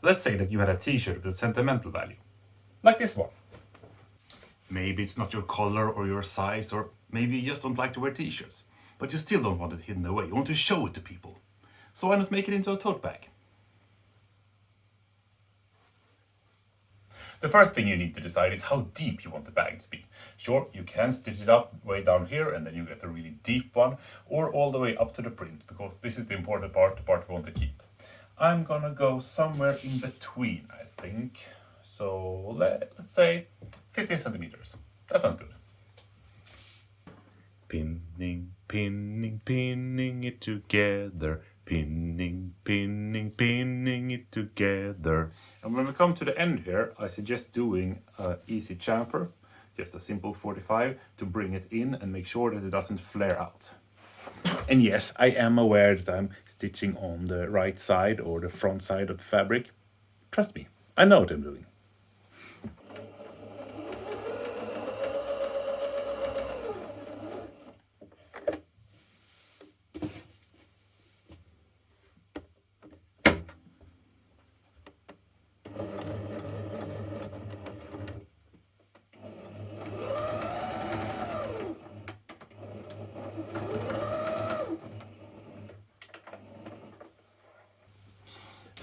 Let's say that you had a t-shirt with sentimental value, like this one. Maybe it's not your color or your size, or maybe you just don't like to wear t-shirts, but you still don't want it hidden away. You want to show it to people. So why not make it into a tote bag? The first thing you need to decide is how deep you want the bag to be. Sure, you can stitch it up way down here and then you get a really deep one, or all the way up to the print, because this is the important part, the part we want to keep. I'm gonna go somewhere in between, I think. So let's say 15 centimeters. That sounds good. Pinning, pinning, pinning it together. Pinning, pinning, pinning it together. And when we come to the end here, I suggest doing an easy chamfer, just a simple 45, to bring it in and make sure that it doesn't flare out. And yes, I am aware that I'm stitching on the right side or the front side of the fabric. Trust me, I know what I'm doing.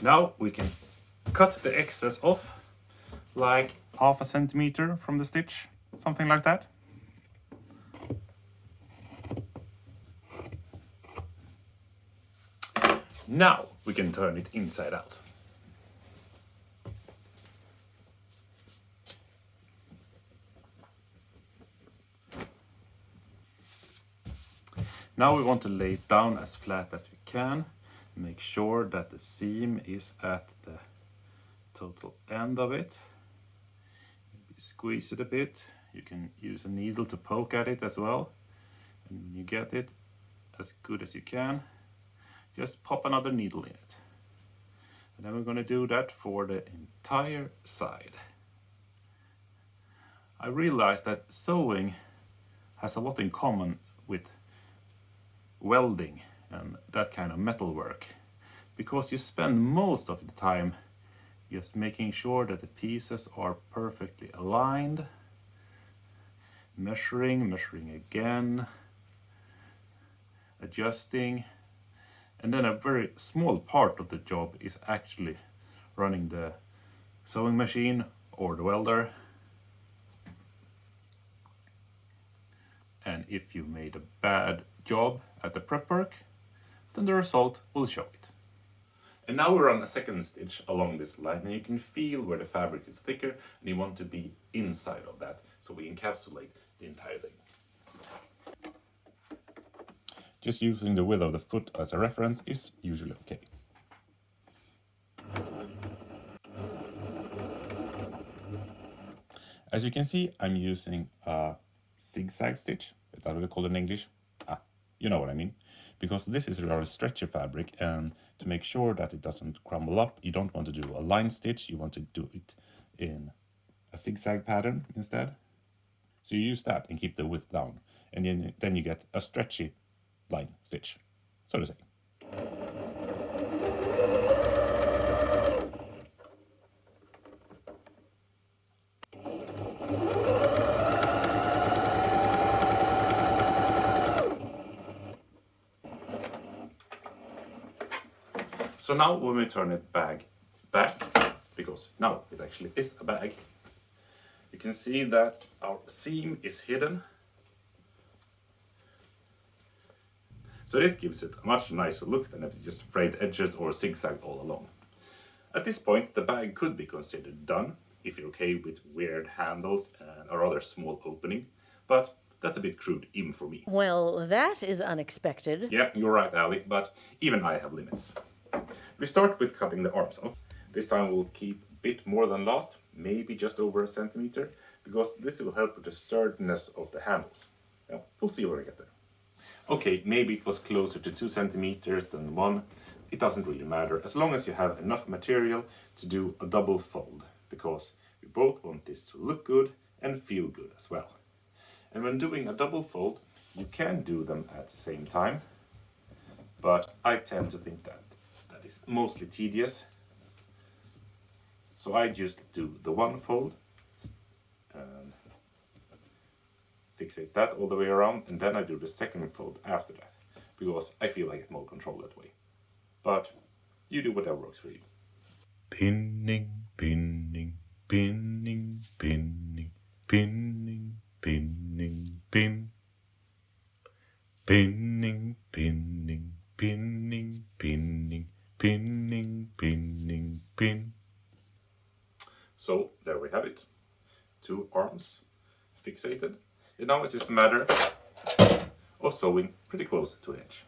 Now we can cut the excess off, like half a centimeter from the stitch, something like that. Now we can turn it inside out. Now we want to lay it down as flat as we can. Make sure that the seam is at the total end of it. Squeeze it a bit. You can use a needle to poke at it as well. And when you get it as good as you can, just pop another needle in it. And then we're going to do that for the entire side. I realized that sewing has a lot in common with welding and that kind of metal work, because you spend most of the time just making sure that the pieces are perfectly aligned, measuring again, adjusting, and then a very small part of the job is actually running the sewing machine or the welder. And if you made a bad job at the prep work, then the result will show it. And now we run a second stitch along this line, and you can feel where the fabric is thicker, and you want to be inside of that, so we encapsulate the entire thing. Just using the width of the foot as a reference is usually okay. As you can see, I'm using a zigzag stitch. Is that what they call it in English? You know what I mean. Because this is a rather stretchy fabric, and to make sure that it doesn't crumble up, you don't want to do a line stitch, you want to do it in a zigzag pattern instead. So you use that and keep the width down, and then you get a stretchy line stitch, so to say. So now when we turn it back, because now it actually is a bag, you can see that our seam is hidden. So this gives it a much nicer look than if you just frayed edges or zigzag all along. At this point, the bag could be considered done, if you're okay with weird handles and a rather small opening, but that's a bit crude even for me. Well, that is unexpected. Yeah, you're right, Ali, but even I have limits. We start with cutting the arms off. This time we'll keep a bit more than last, maybe just over a centimeter, because this will help with the sturdiness of the handles. Yeah, we'll see when we get there. Okay, maybe it was closer to 2 centimeters than 1. It doesn't really matter, as long as you have enough material to do a double fold, because we both want this to look good and feel good as well. And when doing a double fold, you can do them at the same time, but I tend to think that is mostly tedious. So I just do the one fold and fixate that all the way around, and then I do the second fold after that, because I feel I get more control that way. But you do whatever works for you. Pinning, pinning, pinning, pinning, pinning, pinning, pin. Pinning, pinning, pinning, pinning, pinning, pinning, pin. So there we have it. 2 arms fixated. And now it's just a matter of sewing pretty close to the edge.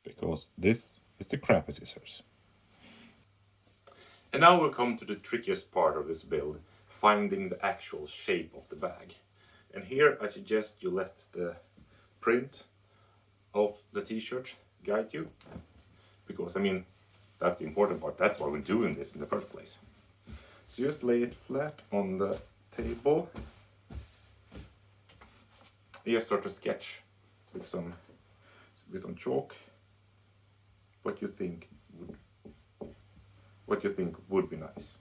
Because this is the crappy scissors. And now we'll come to the trickiest part of this build, finding the actual shape of the bag. And here I suggest you let the print of the t-shirt guide you, because I mean, that's the important part, that's why we're doing this in the first place. So just lay it flat on the table. You just start to sketch with some chalk what you think would be nice.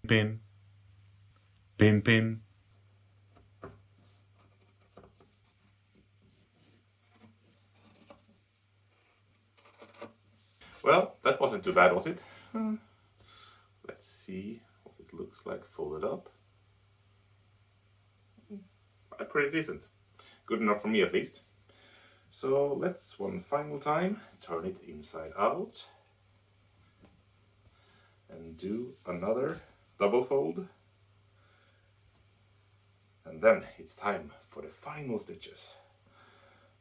Pin, pin, pin. Well, that wasn't too bad, was it? Let's see what it looks like folded up. Pretty decent. Good enough for me at least. So let's one final time turn it inside out and do another double fold. And then it's time for the final stitches.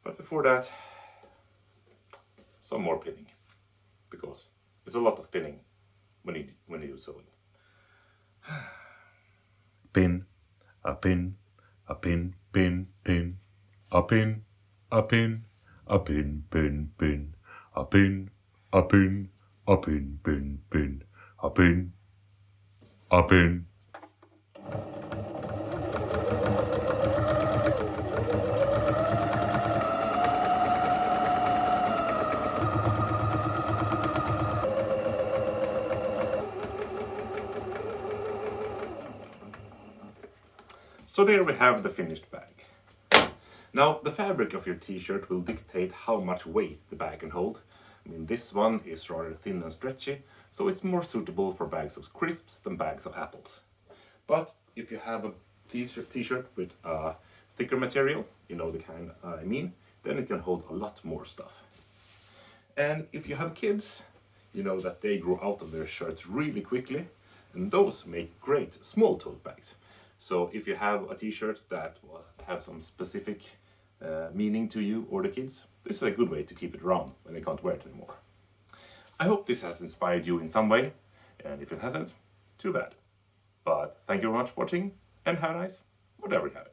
But before that, some more pinning, because it's a lot of pinning when you do sewing. Pin, a pin, a pin, pin, pin, a pin, a pin, a pin, pin, pin, a pin, a pin, a pin, pin, pin, a pin, a pin. So there we have the finished bag. Now, the fabric of your t-shirt will dictate how much weight the bag can hold. I mean, this one is rather thin and stretchy, so it's more suitable for bags of crisps than bags of apples. But if you have a t-shirt with a thicker material, you know the kind I mean, then it can hold a lot more stuff. And if you have kids, you know that they grow out of their shirts really quickly, and those make great small tote bags. So if you have a t-shirt that will have some specific meaning to you or the kids, this is a good way to keep it around when they can't wear it anymore. I hope this has inspired you in some way, and if it hasn't, too bad. But thank you very much for watching, and have a nice whatever you have.